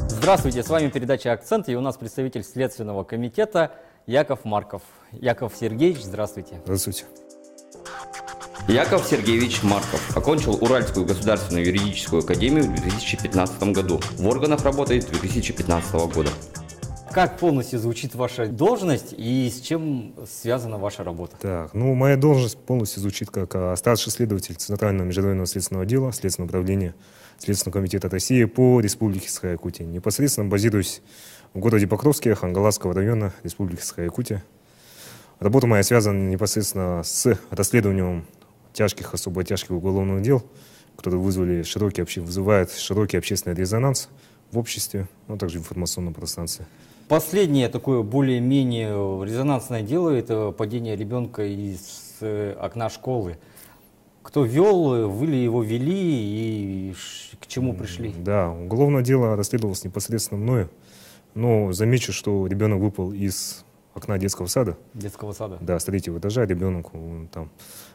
Здравствуйте, с вами передача «Акцент», и у нас представитель Следственного комитета Яков Марков. Яков Сергеевич, здравствуйте. Здравствуйте. Яков Сергеевич Марков окончил Уральскую государственную юридическую академию в 2015 году. В органах работает с 2015 года. Как полностью звучит ваша должность и с чем связана ваша работа? Так, моя должность полностью звучит как старший следователь Центрального межрайонного следственного отдела Следственного управления Следственного комитета России по Республике Саха-Якутия. Непосредственно базируюсь в городе Покровске Хангаласского района Республики Саха-Якутия. Работа моя связана непосредственно с расследованием особо тяжких уголовных дел, которые вызывают широкий общественный резонанс в обществе, а также в информационном пространстве. Последнее такое более-менее резонансное дело – это падение ребенка из окна школы. Кто вел, вы ли его вели и к чему пришли? Да, уголовное дело расследовалось непосредственно мною, но замечу, что ребенок выпал из окна детского сада. Детского сада? Да, с 3-го этажа ребенку там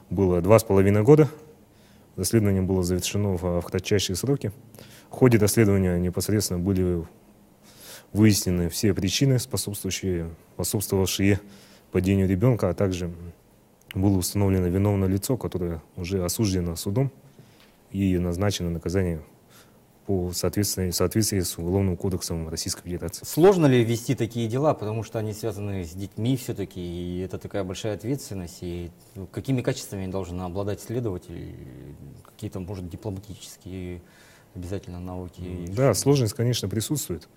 было 2,5 года. Расследование было завершено в кратчайшие сроки. В ходе расследования непосредственно были выяснены все причины, способствовавшие падению ребенка, а также было установлено виновное лицо, которое уже осуждено судом и назначено наказание в соответствии с Уголовным кодексом Российской Федерации. Сложно ли вести такие дела, потому что они связаны с детьми все-таки, и это такая большая ответственность, и какими качествами должен обладать следователь, какие-то, может, дипломатические обязательно навыки? Да, сложность, конечно, присутствует,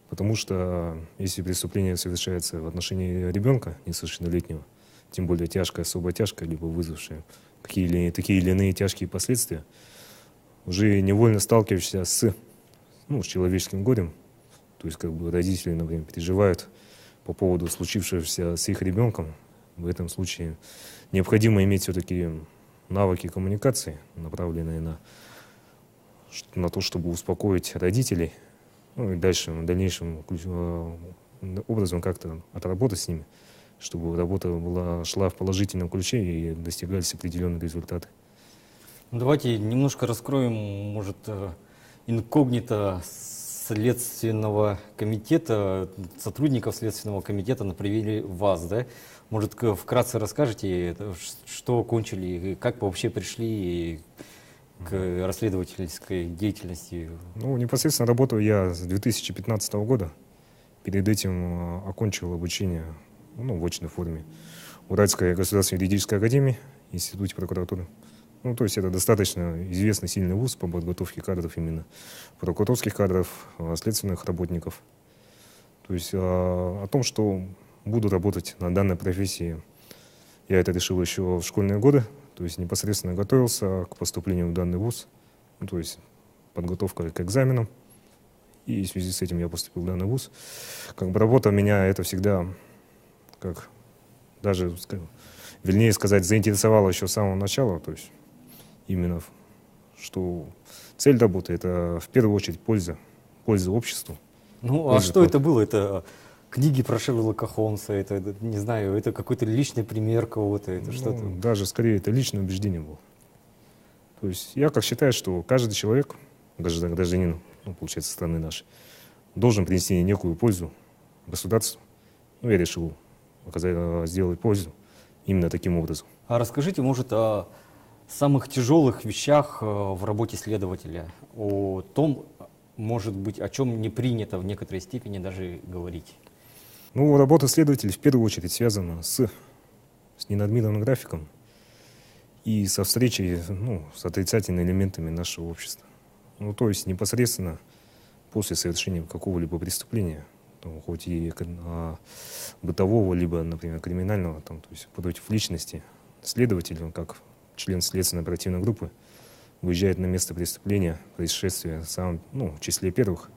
потому что если преступление совершается в отношении ребенка несовершеннолетнего, тем более особо тяжкое, либо вызвавшее такие или иные тяжкие последствия, уже невольно сталкиваешься с человеческим горем. То есть родители, например, переживают по поводу случившегося с их ребенком. В этом случае необходимо иметь все-таки навыки коммуникации, направленные на то, чтобы успокоить родителей, и дальнейшим образом как-то отработать с ними, чтобы работа шла в положительном ключе и достигались определенные результаты. Давайте немножко раскроем, может, инкогнито Следственного комитета, сотрудников Следственного комитета на примере вас, да? Может, вкратце расскажете, что кончили, как вы вообще пришли к расследовательской деятельности? Непосредственно работаю я с 2015 года. Перед этим окончил обучение в очной форме Уральской государственной юридической академии, Институте прокуратуры. То есть это достаточно известный, сильный вуз по подготовке кадров, именно прокурорских кадров, следственных работников. То есть о том, что буду работать на данной профессии, я это решил еще в школьные годы. То есть непосредственно готовился к поступлению в данный вуз, то есть подготовка к экзаменам. И в связи с этим я поступил в данный вуз. Работа меня это всегда, заинтересовала еще с самого начала. То есть именно, что цель работы — это в первую очередь польза обществу. Что это было? Это книги про Шерлока Холмса, это, не знаю, это какой-то личный пример кого-то, это что-то? Даже скорее это личное убеждение было. То есть я считаю, что каждый человек, гражданин, получается, страны нашей, должен принести некую пользу государству. Я решил сделать пользу именно таким образом. А расскажите, может, о самых тяжелых вещах в работе следователя, о том, может быть, о чем не принято в некоторой степени даже говорить? Работа следователя в первую очередь связана с ненадмированным графиком и со встречей с отрицательными элементами нашего общества. То есть непосредственно после совершения какого-либо преступления, хоть и бытового, либо, например, криминального, то есть против личности, следователь, как член следственной оперативной группы, выезжает на место преступления, происшествия, в числе первых,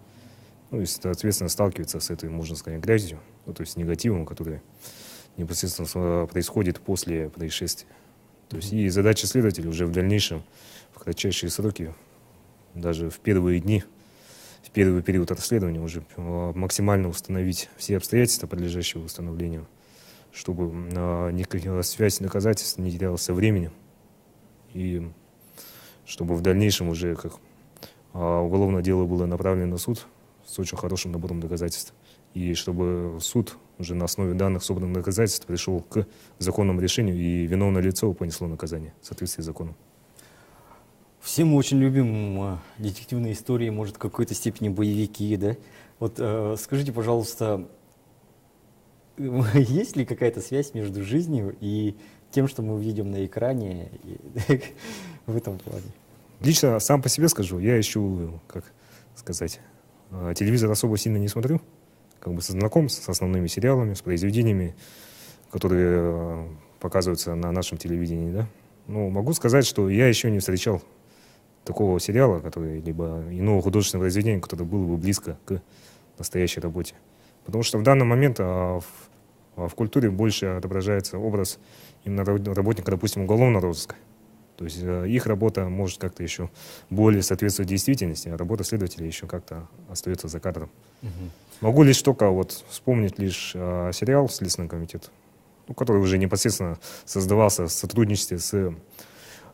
и, соответственно, сталкивается с этой, можно сказать, грязью, то есть негативом, который непосредственно происходит после происшествия. То есть и задача следователя уже в дальнейшем, в кратчайшие сроки, даже в первые дни, в первый период расследования уже максимально установить все обстоятельства, подлежащие установлению, чтобы никакая связь доказательств не терялась со временем, и чтобы в дальнейшем уже как уголовное дело было направлено на суд с очень хорошим набором доказательств, и чтобы суд уже на основе данных собранных доказательств пришел к законному решению, и виновное лицо понесло наказание в соответствии с законом. Все мы очень любим детективные истории, может, в какой-то степени боевики, да? Вот скажите, пожалуйста, есть ли какая-то связь между жизнью и тем, что мы видим на экране в этом плане? Лично сам по себе скажу, я ищу, как сказать, телевизор особо сильно не смотрю, как бы знаком с основными сериалами, с произведениями, которые показываются на нашем телевидении, да. Но могу сказать, что я еще не встречал такого сериала, который, либо иного художественного произведения, которое было бы близко к настоящей работе. Потому что в данный момент в культуре больше отображается образ именно работника, допустим, уголовного розыска. То есть их работа может как-то еще более соответствовать действительности, а работа следователя еще как-то остается за кадром. Могу лишь только вот вспомнить лишь сериал «Следственный комитет», который уже непосредственно создавался в сотрудничестве с,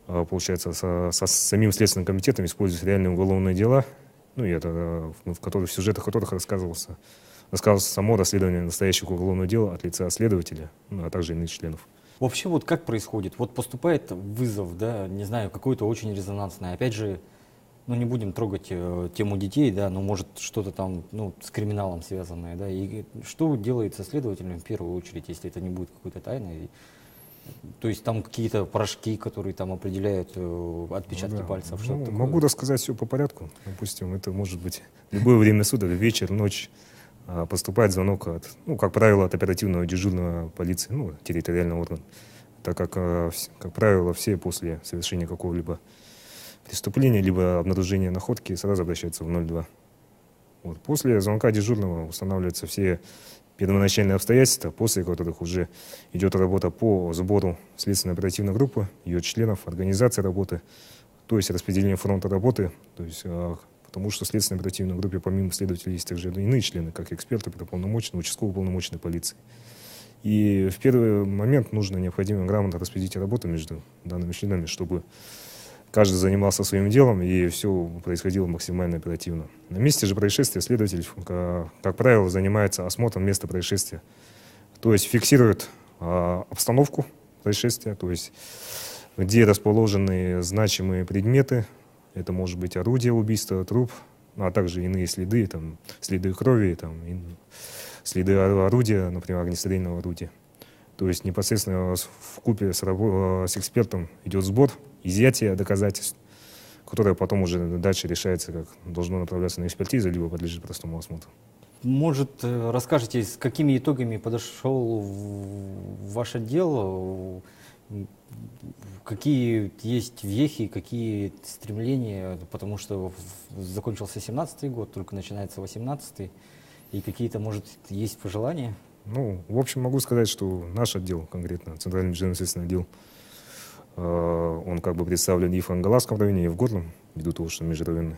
получается, со самим Следственным комитетом, используя реальные уголовные дела, ну и это, в сюжетах которых рассказывалось само расследование настоящих уголовного дела от лица следователя, а также иных членов. Вообще вот как происходит? Вот поступает вызов, да, не знаю, какой-то очень резонансный. Опять же, ну не будем трогать тему детей, да, но может что-то там, ну, с криминалом связанное, да. И что делается следователем в первую очередь, если это не будет какой-то тайной? То есть там какие-то порошки, которые там определяют отпечатки пальцев, что-то такое? Могу рассказать все по порядку. Допустим, это может быть любое время суток, вечер, ночь. Поступает звонок, как правило, от оперативного дежурного полиции, территориального органа, так как правило, все после совершения какого-либо преступления, либо обнаружения находки сразу обращаются в 02. Вот. После звонка дежурного устанавливаются все первоначальные обстоятельства, после которых уже идет работа по сбору следственной оперативной группы, ее членов, организации работы, то есть распределение фронта работы, то есть потому что в следственной оперативной группе помимо следователей есть также иные члены, как эксперты, уполномоченные, участковые уполномоченные полиции. И в первый момент необходимо грамотно распределить работу между данными членами, чтобы каждый занимался своим делом и все происходило максимально оперативно. На месте же происшествия следователь, как правило, занимается осмотром места происшествия, то есть фиксирует обстановку происшествия, то есть где расположены значимые предметы. Это может быть орудие убийства, труп, а также иные следы, там, следы крови, там, следы орудия, например, огнестрельного орудия. То есть непосредственно вкупе с экспертом идет сбор, изъятие доказательств, которое потом уже дальше решается, как должно направляться на экспертизу, либо подлежит простому осмотру. Может, расскажете, с какими итогами подошел ваш отдел? Какие есть вехи, какие стремления, потому что закончился 17-й год, только начинается 18-й, и какие-то, может, есть пожелания? В общем, могу сказать, что наш отдел, конкретно Центральный межрайонный отдел, он как бы представлен и в Ангаласском районе, и в Горлом, ввиду того, что межрайонный.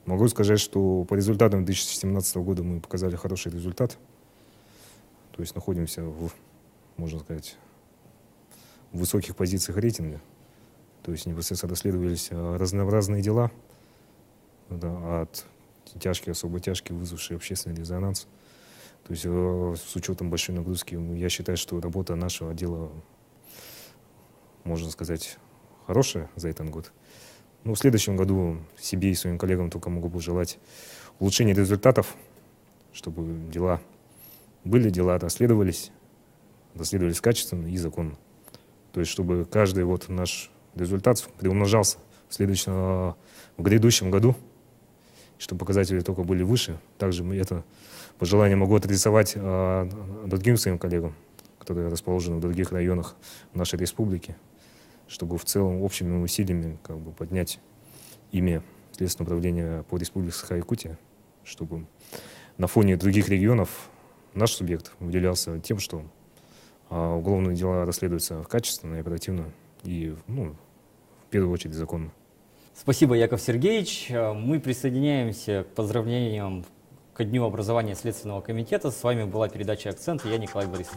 Могу сказать, что по результатам 2017 года мы показали хороший результат, то есть находимся можно сказать, в высоких позициях рейтинга. То есть непосредственно расследовались разнообразные дела, да, от тяжких, особо тяжких, вызвавшие общественный резонанс. То есть с учетом большой нагрузки, я считаю, что работа нашего отдела, можно сказать, хорошая за этот год. В следующем году себе и своим коллегам только могу пожелать улучшения результатов, чтобы дела расследовались качественно и законно. То есть, чтобы каждый наш результат приумножался в грядущем году, чтобы показатели только были выше. Также это пожелание могу адресовать другим своим коллегам, которые расположены в других районах нашей республики, чтобы в целом общими усилиями поднять имя Следственного управления по республике Саха-Якутия, чтобы на фоне других регионов наш субъект выделялся тем, что уголовные дела расследуются качественно и оперативно, и, в первую очередь, законно. Спасибо, Яков Сергеевич. Мы присоединяемся к поздравлениям ко Дню образования Следственного комитета. С вами была передача «Акцент» и я, Николай Борисов.